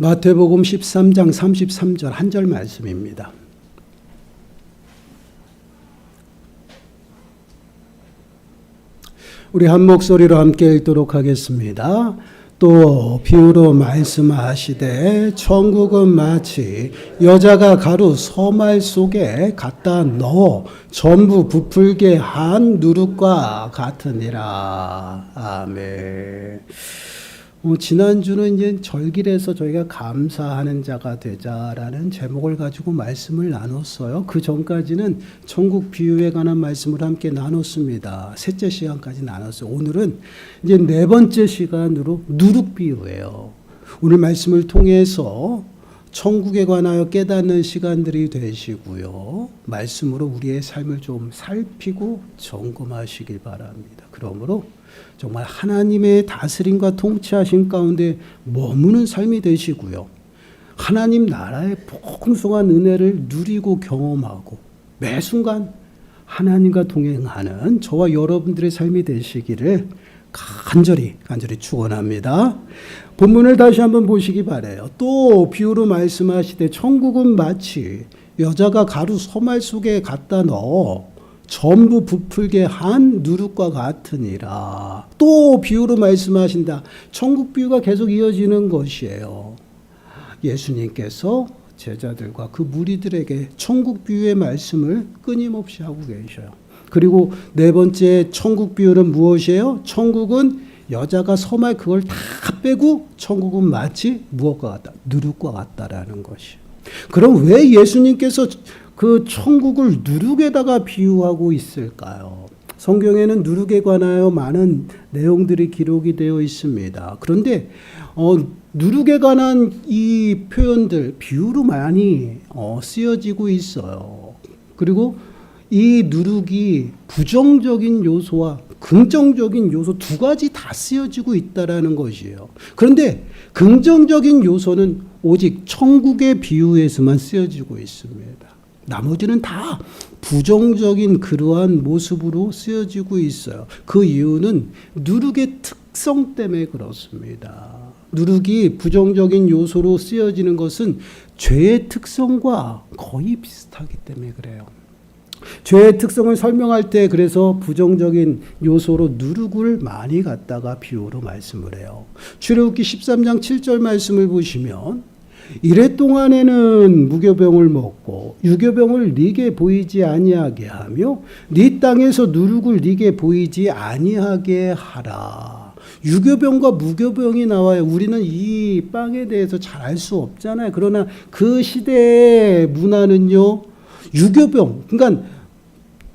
마태복음 13장 33절 한 절 말씀입니다. 우리 한 목소리로 함께 읽도록 하겠습니다. 또 비유로 말씀하시되 천국은 마치 여자가 가루 서말 속에 갖다 넣어 전부 부풀게 한 누룩과 같으니라. 아멘. 지난주는 이제 절기에서 저희가 감사하는 자가 되자라는 제목을 가지고 말씀을 나눴어요. 그 전까지는 천국 비유에 관한 말씀을 함께 나눴습니다. 셋째 시간까지 나눴어요. 오늘은 이제 네 번째 시간으로 누룩 비유예요. 오늘 말씀을 통해서 천국에 관하여 깨닫는 시간들이 되시고요. 말씀으로 우리의 삶을 좀 살피고 점검하시길 바랍니다. 그러므로 정말 하나님의 다스림과 통치하심 가운데 머무는 삶이 되시고요. 하나님 나라의 풍성한 은혜를 누리고 경험하고 매 순간 하나님과 동행하는 저와 여러분들의 삶이 되시기를 간절히 축원합니다. 본문을 다시 한번 보시기 바라요. 또 비유로 말씀하시되 천국은 마치 여자가 가루 서말 속에 갖다 넣어 전부 부풀게 한 누룩과 같으니라. 또 비유로 말씀하신다. 천국 비유가 계속 이어지는 것이에요. 예수님께서 제자들과 그 무리들에게 천국 비유의 말씀을 끊임없이 하고 계셔요. 그리고 네 번째 천국 비유는 무엇이에요? 천국은 여자가 서말 그걸 다 빼고 천국은 마치 무엇과 같다? 누룩과 같다라는 것이에요. 그럼 왜 예수님께서 그 천국을 누룩에다가 비유하고 있을까요? 성경에는 누룩에 관하여 많은 내용들이 기록이 되어 있습니다. 그런데 누룩에 관한 이 표현들 비유로 많이 쓰여지고 있어요. 그리고 이 누룩이 부정적인 요소와 긍정적인 요소 두 가지 다 쓰여지고 있다라는 것이에요. 그런데 긍정적인 요소는 오직 천국의 비유에서만 쓰여지고 있습니다. 나머지는 다 부정적인 그러한 모습으로 쓰여지고 있어요. 그 이유는 누룩의 특성 때문에 그렇습니다. 누룩이 부정적인 요소로 쓰여지는 것은 죄의 특성과 거의 비슷하기 때문에 그래요. 죄의 특성을 설명할 때 그래서 부정적인 요소로 누룩을 많이 갖다가 비유로 말씀을 해요. 출애굽기 13장 7절 말씀을 보시면 이래 동안에는 무교병을 먹고 유교병을 네게 보이지 아니하게 하며 네 땅에서 누룩을 네게 보이지 아니하게 하라. 유교병과 무교병이 나와요. 우리는 이 빵에 대해서 잘 알 수 없잖아요. 그러나 그 시대의 문화는요. 유교병, 그러니까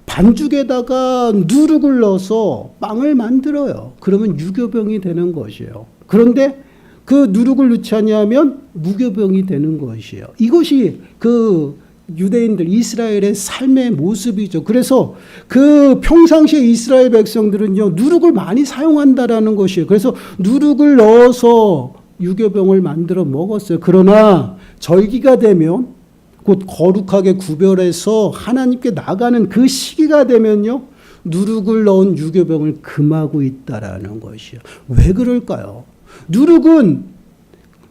반죽에다가 누룩을 넣어서 빵을 만들어요. 그러면 유교병이 되는 것이에요. 그런데 그 누룩을 넣지 아니하면 무교병이 되는 것이에요. 이것이 그 유대인들 이스라엘의 삶의 모습이죠. 그래서 그 평상시에 이스라엘 백성들은요 누룩을 많이 사용한다라는 것이에요. 그래서 누룩을 넣어서 유교병을 만들어 먹었어요. 그러나 절기가 되면 곧 거룩하게 구별해서 하나님께 나가는 그 시기가 되면요 누룩을 넣은 유교병을 금하고 있다라는 것이에요. 왜 그럴까요? 누룩은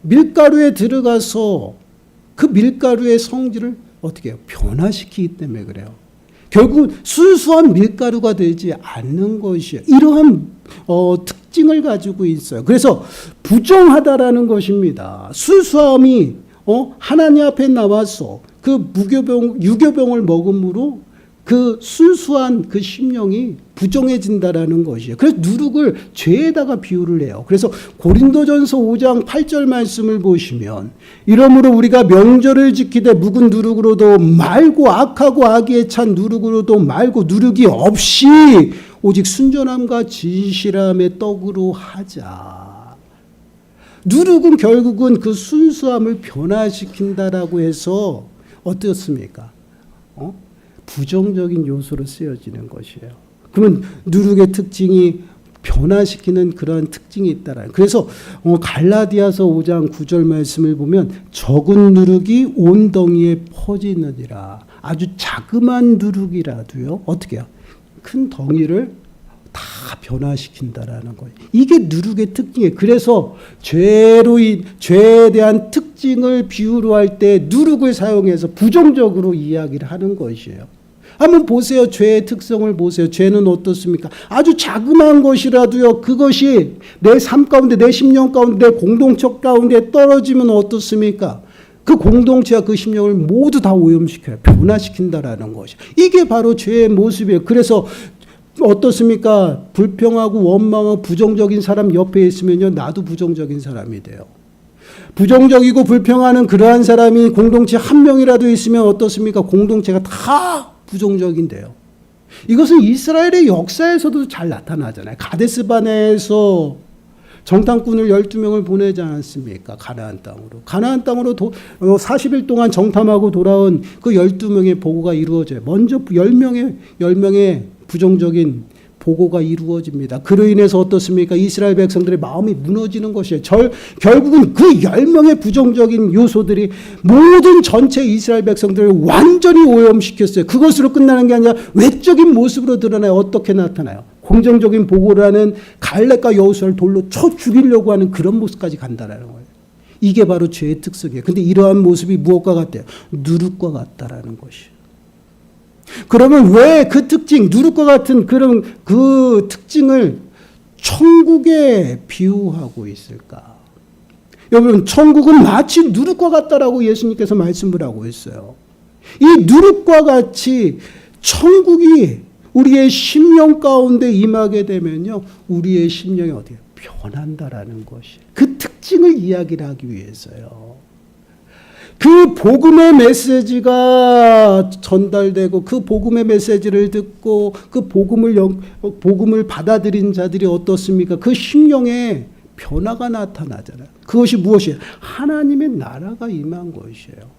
밀가루에 들어가서 그 밀가루의 성질을 어떻게 해요? 변화시키기 때문에 그래요. 결국 순수한 밀가루가 되지 않는 것이에요. 이러한 특징을 가지고 있어요. 그래서 부정하다라는 것입니다. 순수함이 하나님 앞에 나와서 그 유교병을 먹음으로 그 순수한 그 심령이 부정해진다라는 것이에요. 그래서 누룩을 죄에다가 비유를 해요. 그래서 고린도전서 5장 8절 말씀을 보시면 이러므로 우리가 명절을 지키되 묵은 누룩으로도 말고 악하고 악의에 찬 누룩으로도 말고 누룩이 없이 오직 순전함과 진실함의 떡으로 하자. 누룩은 결국은 그 순수함을 변화시킨다라고 해서 어떻습니까? 부정적인 요소로 쓰여지는 것이에요. 그러면 누룩의 특징이 변화시키는 그러한 특징이 있다라는. 그래서 갈라디아서 5장 9절 말씀을 보면 적은 누룩이 온 덩이에 퍼지느니라. 아주 자그만 누룩이라도요. 어떻게 해요? 큰 덩이를 다 변화시킨다라는 거예요. 이게 누룩의 특징이에요. 그래서 죄에 대한 특징을 비유로 할 때 누룩을 사용해서 부정적으로 이야기를 하는 것이에요. 한번 보세요. 죄의 특성을 보세요. 죄는 어떻습니까? 아주 자그마한 것이라도요, 그것이 내 삶 가운데, 내 심령 가운데, 내 공동체 가운데 떨어지면 어떻습니까? 그 공동체와 그 심령을 모두 다 오염시켜요. 변화시킨다라는 것이. 이게 바로 죄의 모습이에요. 그래서 어떻습니까? 불평하고 원망하고 부정적인 사람 옆에 있으면요, 나도 부정적인 사람이 돼요. 부정적이고 불평하는 그러한 사람이 공동체 한 명이라도 있으면 어떻습니까? 공동체가 다 부정적인데요. 이것은 이스라엘의 역사에서도 잘 나타나잖아요. 가데스바네에서 정탐꾼을 12명을 보내지 않았습니까? 가나안 땅으로. 가나안 땅으로 40일 동안 정탐하고 돌아온 그 12명의 보고가 이루어져요. 먼저 10명의 부정적인 보고가 이루어집니다. 그로 인해서 어떻습니까? 이스라엘 백성들의 마음이 무너지는 것이에요. 결국은 그 10명의 부정적인 요소들이 모든 전체 이스라엘 백성들을 완전히 오염시켰어요. 그것으로 끝나는 게 아니라 외적인 모습으로 드러나요. 어떻게 나타나요? 긍정적인 보고라는 갈렙과 여호수아를 돌로 쳐 죽이려고 하는 그런 모습까지 간다라는 거예요. 이게 바로 죄의 특성이에요. 근데 이러한 모습이 무엇과 같아요? 누룩과 같다라는 것이에요. 그러면 왜 그 특징, 누룩과 같은 그런 그 특징을 천국에 비유하고 있을까? 여러분, 천국은 마치 누룩과 같다라고 예수님께서 말씀을 하고 있어요. 이 누룩과 같이 천국이 우리의 심령 가운데 임하게 되면요, 우리의 심령이 어디에 변한다라는 것이 그 특징을 이야기를 하기 위해서요. 그 복음의 메시지가 전달되고 그 복음의 메시지를 듣고 그 복음을 받아들인 자들이 어떻습니까? 그 심령에 변화가 나타나잖아요. 그것이 무엇이에요? 하나님의 나라가 임한 것이에요.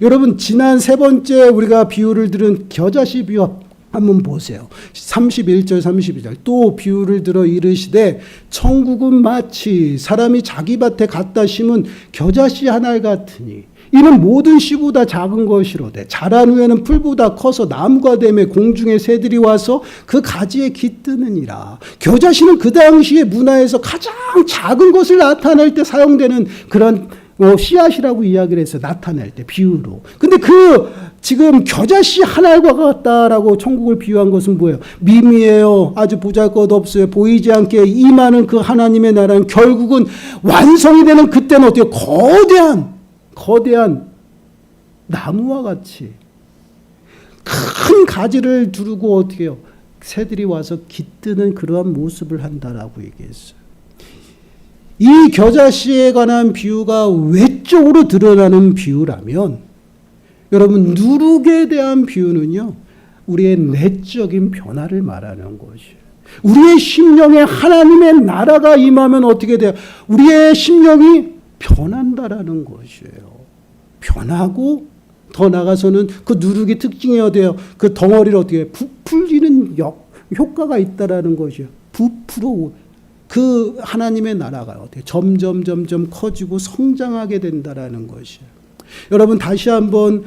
여러분, 지난 세 번째 우리가 비유를 들은 겨자씨 비유 한번 보세요. 31절 32절 또 비유를 들어 이르시되 천국은 마치 사람이 자기 밭에 갖다 심은 겨자씨 한 알 같으니 이는 모든 씨보다 작은 것이로되 자란 후에는 풀보다 커서 나무가 되매 공중의 새들이 와서 그 가지에 깃드느니라. 겨자씨는 그 당시의 문화에서 가장 작은 것을 나타낼 때 사용되는 그런 씨앗이라고 이야기를 해서 나타낼 때 비유로. 근데 그 지금 겨자씨 한 알과 같다라고 천국을 비유한 것은 뭐예요? 미미해요. 아주 보잘것없어요. 보이지 않게 임하는 그 하나님의 나라는 결국은 완성이 되는 그때는 어때요? 거대한 나무와 같이 큰 가지를 두르고 어떻게 해요? 새들이 와서 깃드는 그러한 모습을 한다라고 얘기했어요. 이 겨자씨에 관한 비유가 외적으로 드러나는 비유라면 여러분, 누룩에 대한 비유는요, 우리의 내적인 변화를 말하는 것이에요. 우리의 심령에 하나님의 나라가 임하면 어떻게 돼요? 우리의 심령이 변한다라는 것이에요. 변하고 더 나가서는 그 누룩의 특징이 어때요? 그 덩어리를 어떻게 부풀리는 효과가 있다라는 것이에요. 부풀어 그 하나님의 나라가 어떻게 점점 커지고 성장하게 된다라는 것이에요. 여러분, 다시 한번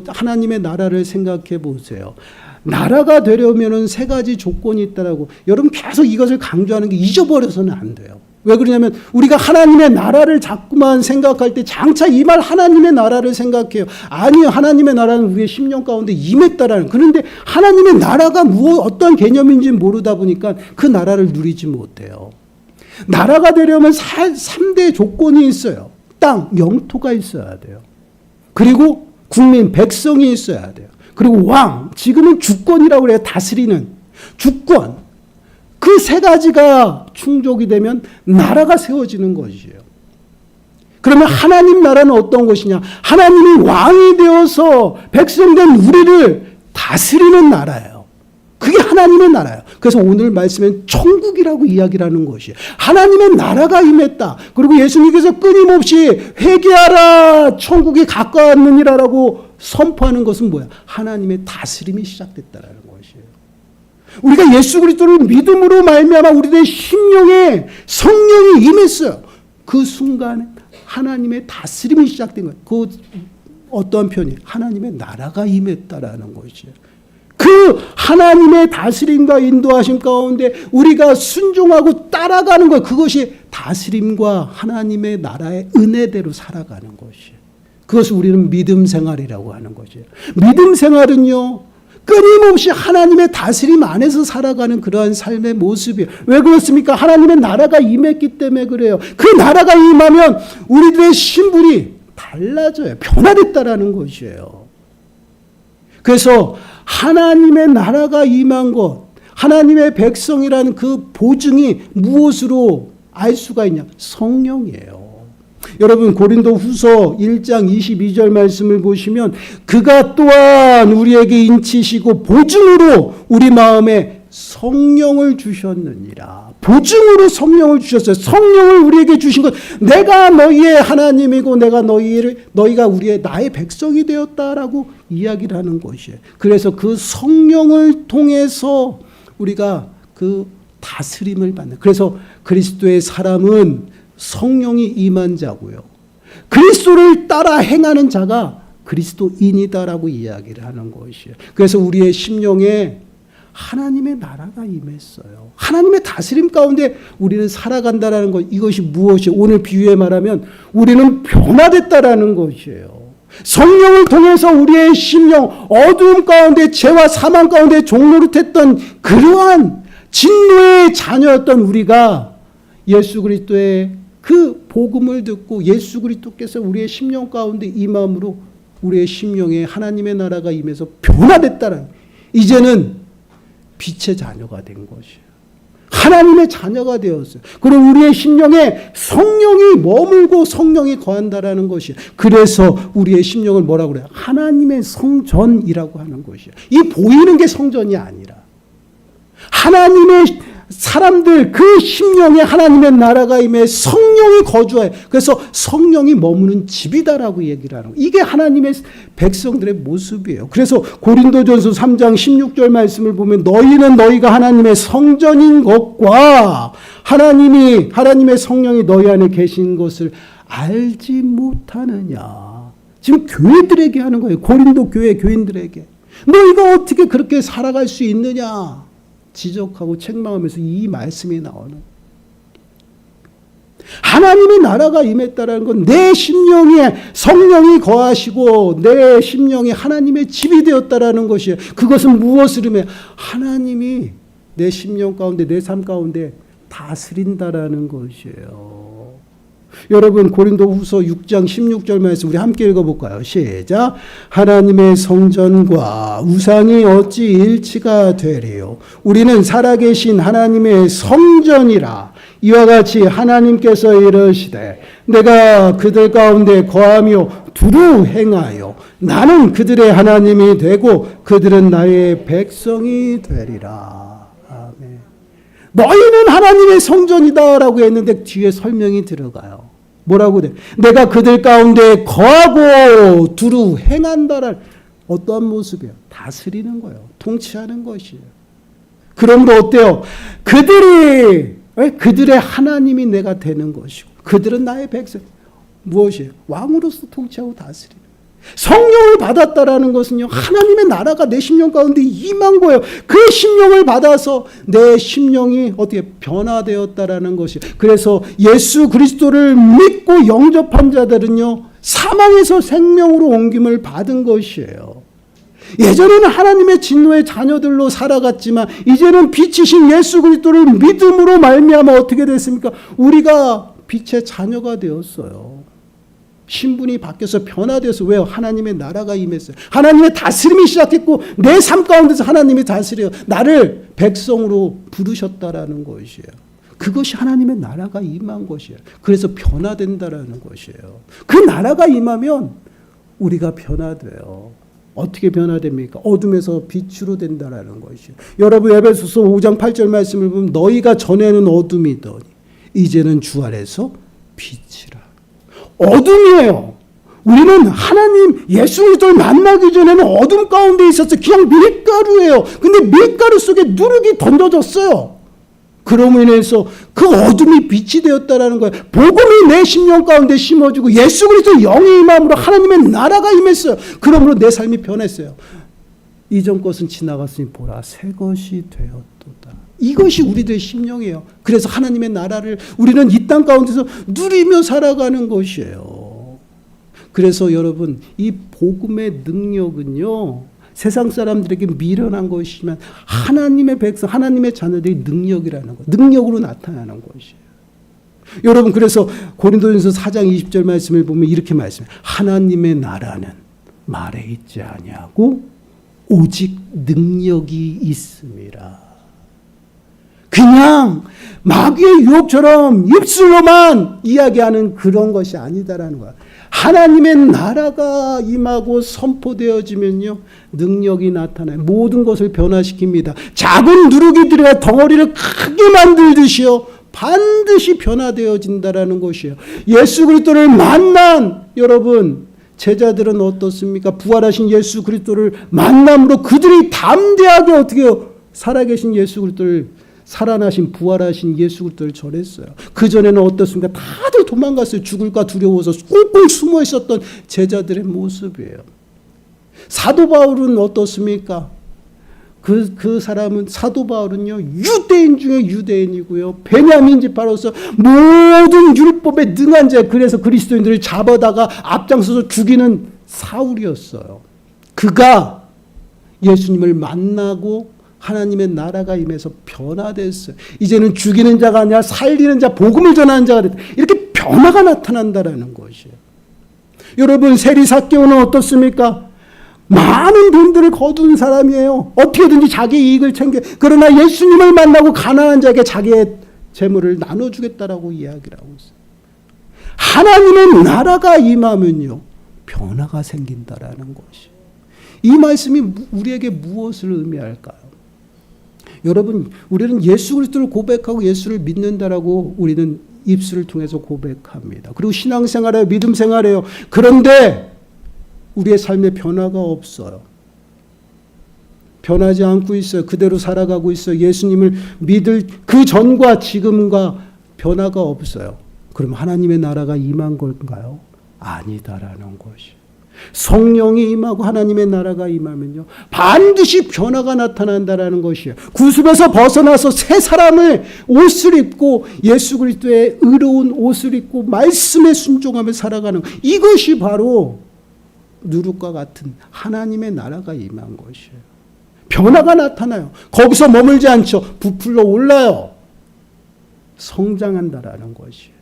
하나님의 나라를 생각해 보세요. 나라가 되려면은 세 가지 조건이 있다라고. 여러분, 계속 이것을 강조하는 게 잊어버려서는 안 돼요. 왜 그러냐면 우리가 하나님의 나라를 자꾸만 생각할 때 장차 임할 하나님의 나라를 생각해요. 아니요, 하나님의 나라는 우리의 심령 가운데 임했다라는. 그런데 하나님의 나라가 어떤 개념인지 모르다 보니까 그 나라를 누리지 못해요. 나라가 되려면 3대 조건이 있어요. 땅, 영토가 있어야 돼요. 그리고 국민, 백성이 있어야 돼요. 그리고 왕, 지금은 주권이라고 그래요. 다스리는 주권. 그 세 가지가 충족이 되면 나라가 세워지는 것이에요. 그러면 하나님 나라는 어떤 것이냐? 하나님이 왕이 되어서 백성된 우리를 다스리는 나라예요. 그게 하나님의 나라예요. 그래서 오늘 말씀엔 천국이라고 이야기를 하는 것이에요. 하나님의 나라가 임했다. 그리고 예수님께서 끊임없이 회개하라, 천국이 가까웠느니라라고 선포하는 것은 뭐야? 하나님의 다스림이 시작됐다라는 것이에요. 우리가 예수 그리스도를 믿음으로 말미암아 우리의 심령에 성령이 임했어요. 그 순간에 하나님의 다스림이 시작된 거예요. 그 어떠한 표현이 하나님의 나라가 임했다라는 것이에요. 그 그 하나님의 다스림과 인도하심 가운데 우리가 순종하고 따라가는 것, 그것이 다스림과 하나님의 나라의 은혜대로 살아가는 것이에요. 그것을 우리는 믿음 생활이라고 하는 거죠. 믿음 생활은요, 끊임없이 하나님의 다스림 안에서 살아가는 그러한 삶의 모습이에요. 왜 그렇습니까? 하나님의 나라가 임했기 때문에 그래요. 그 나라가 임하면 우리들의 신분이 달라져요. 변화됐다라는 것이에요. 그래서 하나님의 나라가 임한 것, 하나님의 백성이라는 그 보증이 무엇으로 알 수가 있냐? 성령이에요. 여러분 고린도후서 1장 22절 말씀을 보시면 그가 또한 우리에게 인치시고 보증으로 우리 마음에 성령을 주셨느니라. 보증으로 성령을 주셨어요. 성령을 우리에게 주신 것, 내가 너희의 하나님이고 내가 너희가 나의 백성이 되었다라고 이야기를 하는 것이에요. 그래서 그 성령을 통해서 우리가 그 다스림을 받는, 그래서 그리스도의 사람은 성령이 임한 자고요, 그리스도를 따라 행하는 자가 그리스도인이다라고 이야기를 하는 것이에요. 그래서 우리의 심령에 하나님의 나라가 임했어요. 하나님의 다스림 가운데 우리는 살아간다라는 것, 이것이 무엇이에요? 오늘 비유에 말하면 우리는 변화됐다라는 것이에요. 성령을 통해서 우리의 심령, 어두움 가운데 죄와 사망 가운데 종노릇했던 그러한 진노의 자녀였던 우리가 예수 그리스도의 그 복음을 듣고 예수 그리스도께서 우리의 심령 가운데 임함으로 우리의 심령에 하나님의 나라가 임해서 변화됐다는, 이제는 빛의 자녀가 된 것이에요. 하나님의 자녀가 되었어요. 그리고 우리의 심령에 성령이 머물고 성령이 거한다라는 것이에요. 그래서 우리의 심령을 뭐라고 그래요? 하나님의 성전이라고 하는 것이에요. 이 보이는 게 성전이 아니라 하나님의 사람들 그 심령에 하나님의 나라가 임해 성령이 거주해, 그래서 성령이 머무는 집이다라고 얘기를 하는 거예요. 이게 하나님의 백성들의 모습이에요. 그래서 고린도전서 3장 16절 말씀을 보면 너희는 너희가 하나님의 성전인 것과 하나님의 성령이 너희 안에 계신 것을 알지 못하느냐. 지금 교회들에게 하는 거예요. 고린도 교회 교인들에게. 너희가 어떻게 그렇게 살아갈 수 있느냐 지적하고 책망하면서 이 말씀이 나오는, 하나님의 나라가 임했다라는 건 내 심령에 성령이 거하시고 내 심령이 하나님의 집이 되었다라는 것이에요. 그것은 무엇을 의미해요? 하나님이 내 심령 가운데 내 삶 가운데 다스린다라는 것이에요. 여러분 고린도후서 6장 16절 말씀 우리 함께 읽어볼까요? 시작. 하나님의 성전과 우상이 어찌 일치가 되리요? 우리는 살아계신 하나님의 성전이라. 이와 같이 하나님께서 이르시되 내가 그들 가운데 거하며 두루 행하여 나는 그들의 하나님이 되고 그들은 나의 백성이 되리라. 아멘. 너희는 하나님의 성전이다라고 했는데 뒤에 설명이 들어가요. 뭐라고 돼? 내가 그들 가운데 거하고 두루 행한다라는 어떠한 모습이에요? 다스리는 거예요. 통치하는 것이에요. 그러므로 어때요? 그들의 하나님이 내가 되는 것이고 그들은 나의 백성. 무엇이에요? 왕으로서 통치하고 다스리는. 성령을 받았다라는 것은요, 하나님의 나라가 내 심령 가운데 임한 거예요. 그 심령을 받아서 내 심령이 어떻게 변화되었다라는 것이. 그래서 예수 그리스도를 믿고 영접한 자들은요, 사망에서 생명으로 옮김을 받은 것이에요. 예전에는 하나님의 진노의 자녀들로 살아갔지만 이제는 빛이신 예수 그리스도를 믿음으로 말미암아 어떻게 됐습니까? 우리가 빛의 자녀가 되었어요. 신분이 바뀌어서 변화되어서. 왜요? 하나님의 나라가 임했어요. 하나님의 다스림이 시작했고 내 삶 가운데서 하나님이 다스려 나를 백성으로 부르셨다라는 것이에요. 그것이 하나님의 나라가 임한 것이에요. 그래서 변화된다라는 것이에요. 그 나라가 임하면 우리가 변화돼요. 어떻게 변화됩니까? 어둠에서 빛으로 된다라는 것이에요. 여러분 에베소서 5장 8절 말씀을 보면 너희가 전에는 어둠이더니 이제는 주 안에서 빛이라. 어둠이에요. 우리는 하나님 예수 그리스도를 만나기 전에는 어둠 가운데 있었어요. 그냥 밀가루예요. 근데 밀가루 속에 누룩이 던져졌어요. 그럼으로 인해서 그 어둠이 빛이 되었다라는 거예요. 복음이 내 심령 가운데 심어지고 예수 그리스도 영의 임함으로 하나님의 나라가 임했어요. 그러므로 내 삶이 변했어요. 이전 것은 지나갔으니 보라 새 것이 되었도다. 이것이 우리들의 심령이에요. 그래서 하나님의 나라를 우리는 이 땅 가운데서 누리며 살아가는 것이에요. 그래서 여러분, 이 복음의 능력은요, 세상 사람들에게 미련한 것이지만 하나님의 백성, 하나님의 자녀들의 능력이라는 것, 능력으로 나타나는 것이에요. 여러분, 그래서 고린도전서 4장 20절 말씀을 보면 이렇게 말씀해요. 하나님의 나라는 말에 있지 아니하고 오직 능력이 있음이라. 그냥 마귀의 유혹처럼 입술로만 이야기하는 그런 것이 아니다라는 거야. 하나님의 나라가 임하고 선포되어지면요, 능력이 나타나요. 모든 것을 변화시킵니다. 작은 누룩이들의 덩어리를 크게 만들듯이요, 반드시 변화되어진다라는 것이에요. 예수 그리스도를 만난 여러분 제자들은 어떻습니까? 부활하신 예수 그리스도를 만남으로 그들이 담대하게 어떻게 해요? 살아계신 예수 그리스도를, 살아나신 부활하신 예수 그리스도를 전했어요. 그전에는 어떻습니까? 다들 도망갔어요. 죽을까 두려워서 꽁꽁 숨어 있었던 제자들의 모습이에요. 사도 바울은 어떻습니까? 그 사람은, 사도 바울은요, 유대인 중에 유대인이고요, 베냐민 지파로서 모든 율법에 능한 자, 그래서 그리스도인들을 잡아다가 앞장서서 죽이는 사울이었어요. 그가 예수님을 만나고 하나님의 나라가 임해서 변화됐어요. 이제는 죽이는 자가 아니라 살리는 자, 복음을 전하는 자가 됐다. 이렇게 변화가 나타난다라는 것이에요. 여러분, 세리삭개오는 어떻습니까? 많은 돈들을 거둔 사람이에요. 어떻게든지 자기 이익을 챙겨. 그러나 예수님을 만나고 가난한 자에게 자기의 재물을 나눠주겠다라고 이야기를 하고 있어요. 하나님의 나라가 임하면요, 변화가 생긴다라는 것이. 이 말씀이 우리에게 무엇을 의미할까요? 여러분, 우리는 예수 그리스도를 고백하고 예수를 믿는다라고 우리는 입술을 통해서 고백합니다. 그리고 신앙생활해요, 믿음생활해요. 그런데 우리의 삶에 변화가 없어요. 변하지 않고 있어요. 그대로 살아가고 있어요. 예수님을 믿을 그 전과 지금과 변화가 없어요. 그럼 하나님의 나라가 임한 걸까요? 아니다라는 것이. 성령이 임하고 하나님의 나라가 임하면요, 반드시 변화가 나타난다라는 것이에요. 구습에서 벗어나서 새 사람을 옷을 입고 예수 그리스도의 의로운 옷을 입고 말씀에 순종하며 살아가는 것. 이것이 바로 누룩과 같은 하나님의 나라가 임한 것이에요. 변화가 나타나요. 거기서 머물지 않죠. 부풀러 올라요. 성장한다라는 것이에요.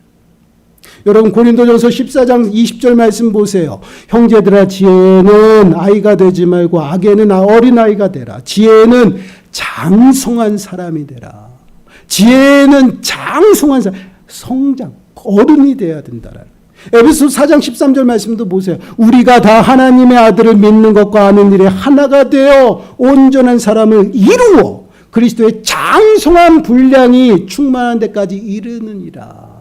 여러분, 고린도전서 14장 20절 말씀 보세요. 형제들아, 지혜는 아이가 되지 말고 악에는 어린아이가 되라. 지혜는 장성한 사람이 되라. 지혜는 장성한 사람, 성장, 어른이 되어야 된다라는. 에베소서 4장 13절 말씀도 보세요. 우리가 다 하나님의 아들을 믿는 것과 아는 일에 하나가 되어 온전한 사람을 이루어 그리스도의 장성한 분량이 충만한 데까지 이르느니라.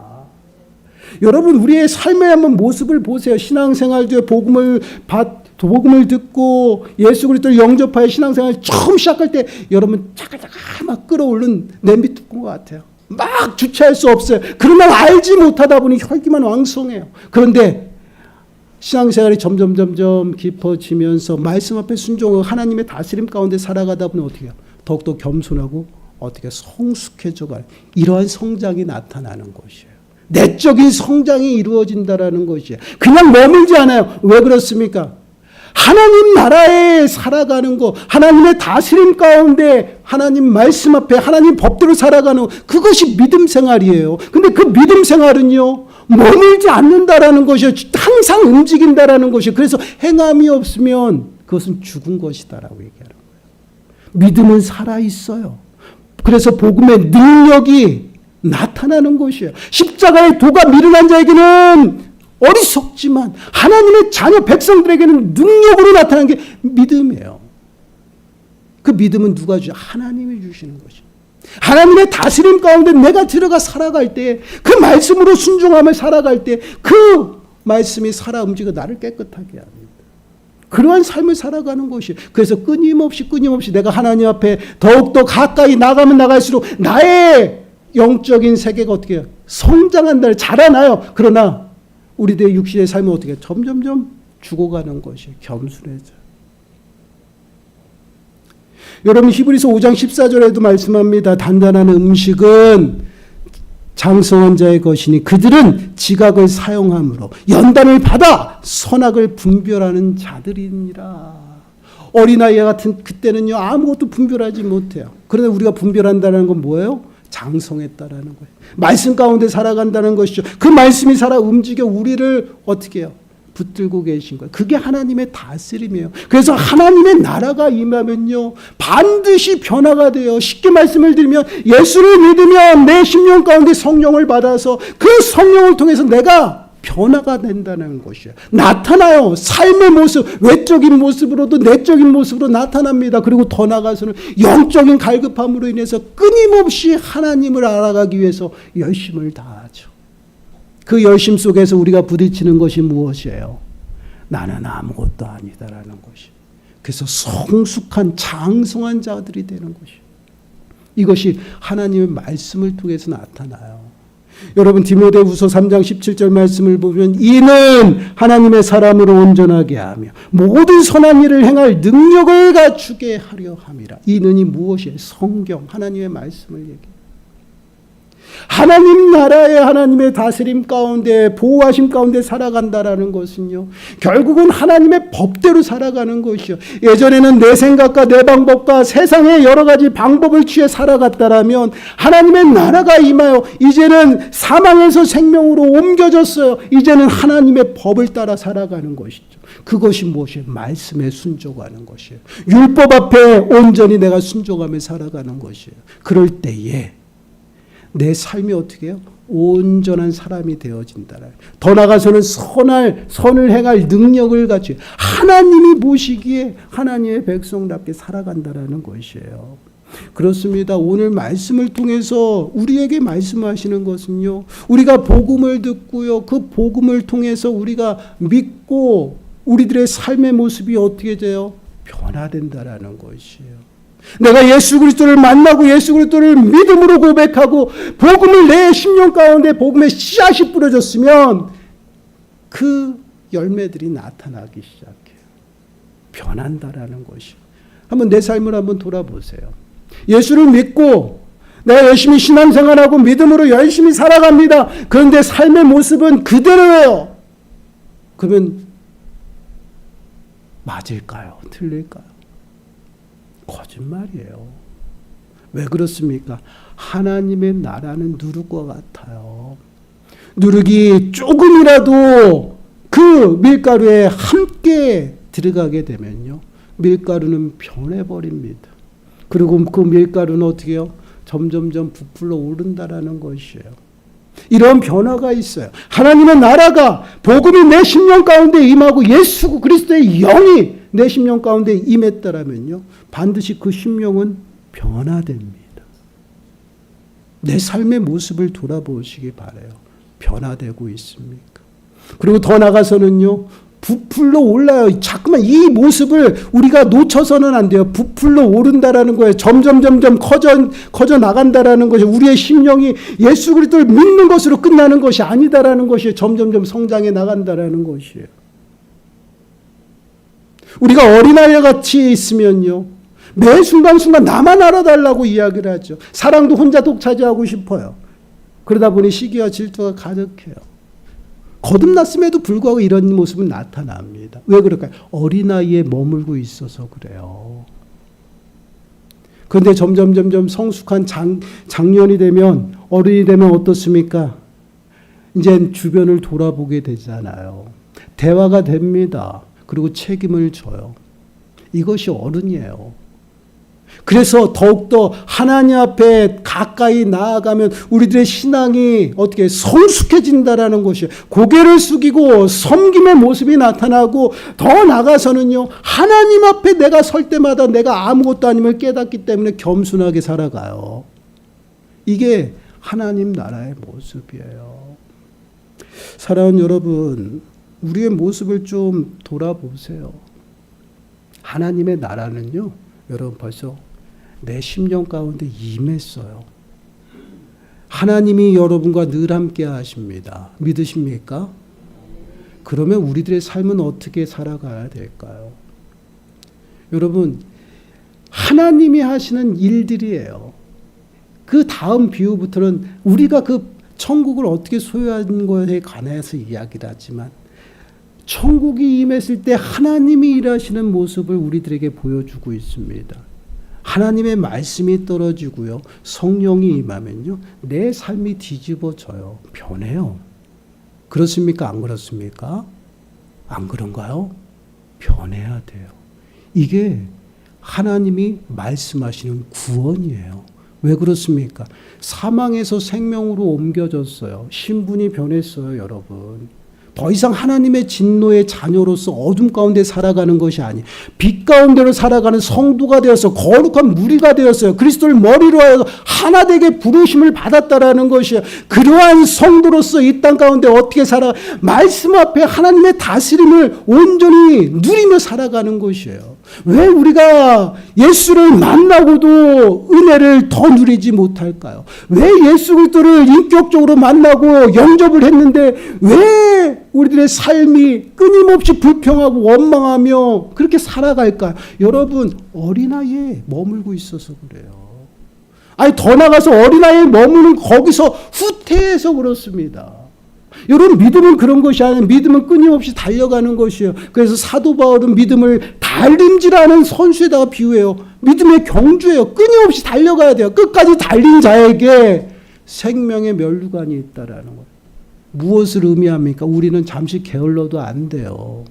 여러분, 우리의 삶의 한번 모습을 보세요. 신앙생활도 복음을 듣고 예수 그리스도를 영접하여 신앙생활 처음 시작할 때 여러분 차가차가 막 끌어오른 냄비 뚜껑 것 같아요. 막 주체할 수 없어요. 그러나 알지 못하다 보니 혈기만 왕성해요. 그런데 신앙생활이 점점 깊어지면서 말씀 앞에 순종하고 하나님의 다스림 가운데 살아가다 보니 어떻게 해요? 더욱더 겸손하고 어떻게 성숙해져 가요. 이러한 성장이 나타나는 것이에요. 내적인 성장이 이루어진다라는 것이에요. 그냥 머물지 않아요. 왜 그렇습니까? 하나님 나라에 살아가는 것, 하나님의 다스림 가운데 하나님 말씀 앞에 하나님 법대로 살아가는 것, 그것이 믿음 생활이에요. 근데 그 믿음 생활은요, 머물지 않는다라는 것이에요. 항상 움직인다라는 것이에요. 그래서 행함이 없으면 그것은 죽은 것이다라고 얘기하는 거예요. 믿음은 살아있어요. 그래서 복음의 능력이 나타나는 것이에요. 십자가의 도가 미련한 자에게는 어리석지만 하나님의 자녀 백성들에게는 능력으로 나타나는 게 믿음이에요. 그 믿음은 누가 주죠? 하나님이 주시는 것이에요. 하나님의 다스림 가운데 내가 들어가 살아갈 때, 그 말씀으로 순종하며 살아갈 때 그 말씀이 살아 움직여 나를 깨끗하게 합니다. 그러한 삶을 살아가는 것이에요. 그래서 끊임없이 내가 하나님 앞에 더욱더 가까이 나가면 나갈수록 나의 영적인 세계가 어떻게 해요? 성장한다, 자라나요. 그러나 우리들의 육신의 삶은 어떻게 해요? 점점점 죽어가는 것이 겸손해져요. 여러분 히브리서 5장 14절에도 말씀합니다. 단단한 음식은 장성한 자의 것이니 그들은 지각을 사용함으로 연단을 받아 선악을 분별하는 자들이니라. 어린아이 같은 그때는요 아무것도 분별하지 못해요. 그런데 우리가 분별한다는 건 뭐예요? 장성했다라는 거예요. 말씀 가운데 살아간다는 것이죠. 그 말씀이 살아 움직여 우리를 어떻게 해요? 붙들고 계신 거예요. 그게 하나님의 다스림이에요. 그래서 하나님의 나라가 임하면요 반드시 변화가 돼요. 쉽게 말씀을 드리면 예수를 믿으면 내 심령 가운데 성령을 받아서 그 성령을 통해서 내가 변화가 된다는 것이에요. 나타나요. 삶의 모습, 외적인 모습으로도 내적인 모습으로 나타납니다. 그리고 더 나아가서는 영적인 갈급함으로 인해서 끊임없이 하나님을 알아가기 위해서 열심을 다하죠. 그 열심 속에서 우리가 부딪히는 것이 무엇이에요? 나는 아무것도 아니다라는 것이. 그래서 성숙한 장성한 자들이 되는 것이에요. 이것이 하나님의 말씀을 통해서 나타나요. 여러분 디모데후서 3장 17절 말씀을 보면 이는 하나님의 사람으로 온전하게 하며 모든 선한 일을 행할 능력을 갖추게 하려 함이라. 이는이 무엇이에요? 성경 하나님의 말씀을 얘기해요. 하나님 나라의 하나님의 다스림 가운데 보호하심 가운데 살아간다라는 것은요 결국은 하나님의 법대로 살아가는 것이요. 예전에는 내 생각과 내 방법과 세상의 여러 가지 방법을 취해 살아갔다라면 하나님의 나라가 임하여 이제는 사망에서 생명으로 옮겨졌어요. 이제는 하나님의 법을 따라 살아가는 것이죠. 그것이 무엇이에요? 말씀에 순종하는 것이에요. 율법 앞에 온전히 내가 순종하며 살아가는 것이에요. 그럴 때에 내 삶이 어떻게 해요? 온전한 사람이 되어진다. 더 나아가서는 선을 행할 능력을 갖추 하나님이 보시기에 하나님의 백성답게 살아간다라는 것이에요. 그렇습니다. 오늘 말씀을 통해서 우리에게 말씀하시는 것은요. 우리가 복음을 듣고요. 그 복음을 통해서 우리가 믿고 우리들의 삶의 모습이 어떻게 돼요? 변화된다라는 것이에요. 내가 예수 그리스도를 만나고 예수 그리스도를 믿음으로 고백하고 복음을 내 심령 가운데 복음의 씨앗이 뿌려졌으면 그 열매들이 나타나기 시작해요. 변한다라는 것이. 한번 내 삶을 한번 돌아보세요. 예수를 믿고 내가 열심히 신앙생활하고 믿음으로 열심히 살아갑니다. 그런데 삶의 모습은 그대로예요. 그러면 맞을까요? 틀릴까요? 거짓말이에요. 왜 그렇습니까? 하나님의 나라는 누룩과 같아요. 누룩이 조금이라도 그 밀가루에 함께 들어가게 되면요. 밀가루는 변해버립니다. 그리고 그 밀가루는 어떻게 해요? 점점점 부풀어 오른다라는 것이에요. 이런 변화가 있어요. 하나님의 나라가 복음이 내 심령 가운데 임하고 예수 그리스도의 영이 내 심령 가운데 임했다라면요. 반드시 그 심령은 변화됩니다. 내 삶의 모습을 돌아보시기 바라요. 변화되고 있습니까? 그리고 더 나아가서는요. 부풀러 올라요. 자꾸만 이 모습을 우리가 놓쳐서는 안 돼요. 부풀러 오른다라는 거예요. 점점 커져 나간다라는 것이 우리의 심령이 예수 그리스도를 믿는 것으로 끝나는 것이 아니다라는 것이 점점 성장해 나간다라는 것이에요. 우리가 어린아이와 같이 있으면요. 매 순간순간 나만 알아달라고 이야기를 하죠. 사랑도 혼자 독차지하고 싶어요. 그러다 보니 시기와 질투가 가득해요. 거듭났음에도 불구하고 이런 모습은 나타납니다. 왜 그럴까요? 어린아이에 머물고 있어서 그래요. 그런데 점점 성숙한 장년이 되면 어른이 되면 어떻습니까? 이제 주변을 돌아보게 되잖아요. 대화가 됩니다. 그리고 책임을 져요. 이것이 어른이에요. 그래서 더욱더 하나님 앞에 가까이 나아가면 우리들의 신앙이 어떻게 성숙해진다라는 것이에요. 고개를 숙이고 섬김의 모습이 나타나고 더 나아가서는요. 하나님 앞에 내가 설 때마다 내가 아무것도 아님을 깨닫기 때문에 겸손하게 살아가요. 이게 하나님 나라의 모습이에요. 사랑하는 여러분, 우리의 모습을 좀 돌아보세요. 하나님의 나라는요. 여러분 벌써 내 심령 가운데 임했어요. 하나님이 여러분과 늘 함께 하십니다. 믿으십니까? 그러면 우리들의 삶은 어떻게 살아가야 될까요? 여러분, 하나님이 하시는 일들이에요. 그 다음 비유부터는 우리가 그 천국을 어떻게 소유하는 것에 관해서 이야기를 하지만 천국이 임했을 때 하나님이 일하시는 모습을 우리들에게 보여주고 있습니다. 하나님의 말씀이 떨어지고요. 성령이 임하면요. 내 삶이 뒤집어져요. 변해요. 그렇습니까? 안 그렇습니까? 안 그런가요? 변해야 돼요. 이게 하나님이 말씀하시는 구원이에요. 왜 그렇습니까? 사망에서 생명으로 옮겨졌어요. 신분이 변했어요, 여러분. 더 이상 하나님의 진노의 자녀로서 어둠 가운데 살아가는 것이 아니에요. 빛 가운데로 살아가는 성도가 되어서 거룩한 무리가 되었어요. 그리스도를 머리로 하여 하나 되게 부르심을 받았다라는 것이에요. 그러한 성도로서 이 땅 가운데 어떻게 살아? 말씀 앞에 하나님의 다스림을 온전히 누리며 살아가는 것이에요. 왜 우리가 예수를 만나고도 은혜를 더 누리지 못할까요? 왜 예수 그리스도를 인격적으로 만나고 영접을 했는데 왜 우리들의 삶이 끊임없이 불평하고 원망하며 그렇게 살아갈까요? 여러분, 어린아이에 머물고 있어서 그래요. 아니, 더 나가서 어린아이에 머무는 거기서 후퇴해서 그렇습니다. 여러분, 믿음은 그런 것이 아니에요. 믿음은 끊임없이 달려가는 것이에요. 그래서 사도 바울은 믿음을 달림질하는 선수에다가 비유해요. 믿음의 경주예요. 끊임없이 달려가야 돼요. 끝까지 달린 자에게 생명의 면류관이 있다라는 거예요. 무엇을 의미합니까? 우리는 잠시 게을러도 안 돼요.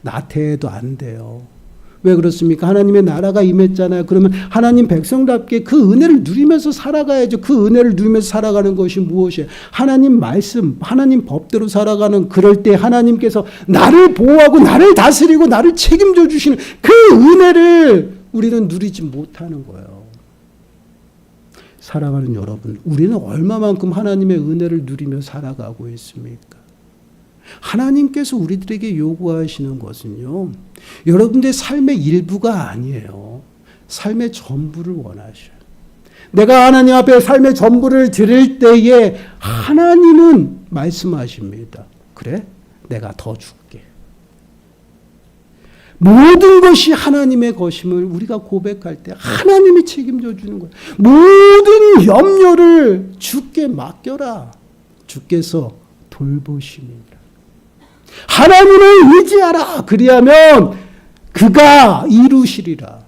나태해도 안 돼요. 왜 그렇습니까? 하나님의 나라가 임했잖아요. 그러면 하나님 백성답게 그 은혜를 누리면서 살아가야죠. 그 은혜를 누리면서 살아가는 것이 무엇이에요? 하나님 말씀, 하나님 법대로 살아가는, 그럴 때 하나님께서 나를 보호하고 나를 다스리고 나를 책임져 주시는 그 은혜를 우리는 누리지 못하는 거예요. 사랑하는 여러분, 우리는 얼마만큼 하나님의 은혜를 누리며 살아가고 있습니까? 하나님께서 우리들에게 요구하시는 것은요, 여러분들의 삶의 일부가 아니에요. 삶의 전부를 원하셔요. 내가 하나님 앞에 삶의 전부를 드릴 때에 하나님은 말씀하십니다. 그래? 내가 더 줄게. 모든 것이 하나님의 것임을 우리가 고백할 때 하나님이 책임져 주는 거예요. 모든 염려를 주께 맡겨라. 주께서 돌보십니다. 하나님을 의지하라. 그리하면 그가 이루시리라.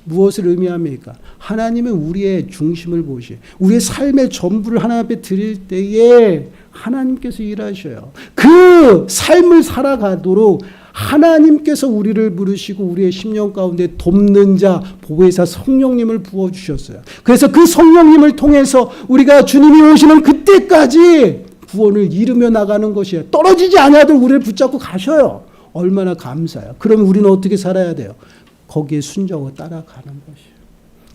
무엇을 의미합니까? 하나님은 우리의 중심을 보시, 우리의 삶의 전부를 하나님 앞에 드릴 때에 하나님께서 일하셔요. 그 삶을 살아가도록 하나님께서 우리를 부르시고 우리의 심령 가운데 돕는 자, 보혜사 성령님을 부어주셨어요. 그래서 그 성령님을 통해서 우리가 주님이 오시는 그때까지 구원을 이루며 나가는 것이에요. 떨어지지 아니하도록 우리를 붙잡고 가셔요. 얼마나 감사해요. 그럼 우리는 어떻게 살아야 돼요? 거기에 순종하고 따라가는 것이에요.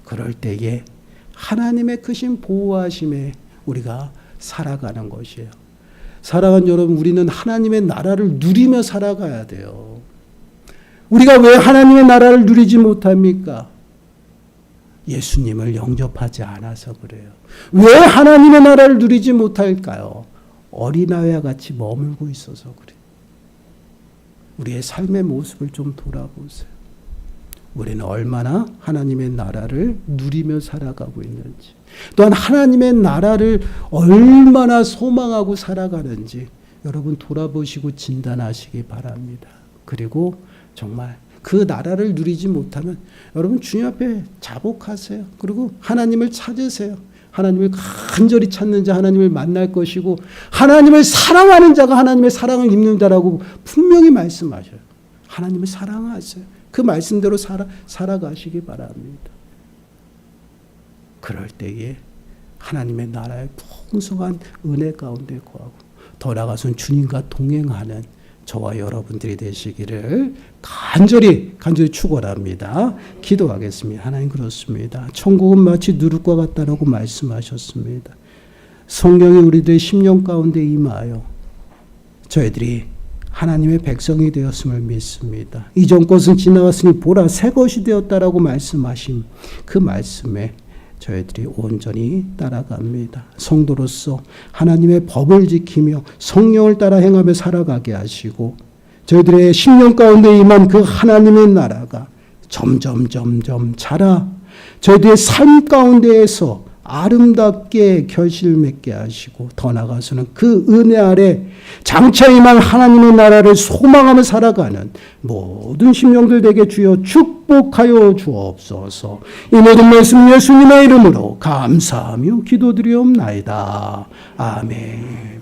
그럴 때에 하나님의 크신 보호하심에 우리가 살아가는 것이에요. 사랑하는 여러분, 우리는 하나님의 나라를 누리며 살아가야 돼요. 우리가 왜 하나님의 나라를 누리지 못합니까? 예수님을 영접하지 않아서 그래요. 왜 하나님의 나라를 누리지 못할까요? 어린아이와 같이 머물고 있어서 그래요. 우리의 삶의 모습을 좀 돌아보세요. 우리는 얼마나 하나님의 나라를 누리며 살아가고 있는지, 또한 하나님의 나라를 얼마나 소망하고 살아가는지 여러분 돌아보시고 진단하시기 바랍니다. 그리고 정말 그 나라를 누리지 못하면 여러분 주님 앞에 자복하세요. 그리고 하나님을 찾으세요. 하나님을 간절히 찾는 자 하나님을 만날 것이고, 하나님을 사랑하는 자가 하나님의 사랑을 입는 자라고 분명히 말씀하셔요. 하나님을 사랑하세요. 그 말씀대로 살아가시기 바랍니다. 그럴 때에 하나님의 나라의 풍성한 은혜 가운데 거하고 더 나아가서는 주님과 동행하는 저와 여러분들이 되시기를 간절히 축원합니다. 기도하겠습니다. 하나님, 그렇습니다. 천국은 마치 누룩과 같다라고 말씀하셨습니다. 성령이 우리들의 심령 가운데 임하여 저희들이 하나님의 백성이 되었음을 믿습니다. 이전 것은 지나갔으니 보라 새 것이 되었다라고 말씀하신 그 말씀에 저희들이 온전히 따라갑니다. 성도로서 하나님의 법을 지키며 성령을 따라 행하며 살아가게 하시고, 저희들의 심령 가운데 임한 그 하나님의 나라가 점점 자라 저희들의 삶 가운데에서 아름답게 결실 맺게 하시고 더 나아가서는 그 은혜 아래 장차 임할 하나님의 나라를 소망하며 살아가는 모든 심령들 되게 주여 축복하여 주옵소서. 이 모든 말씀 예수님의 이름으로 감사하며 기도드리옵나이다. 아멘.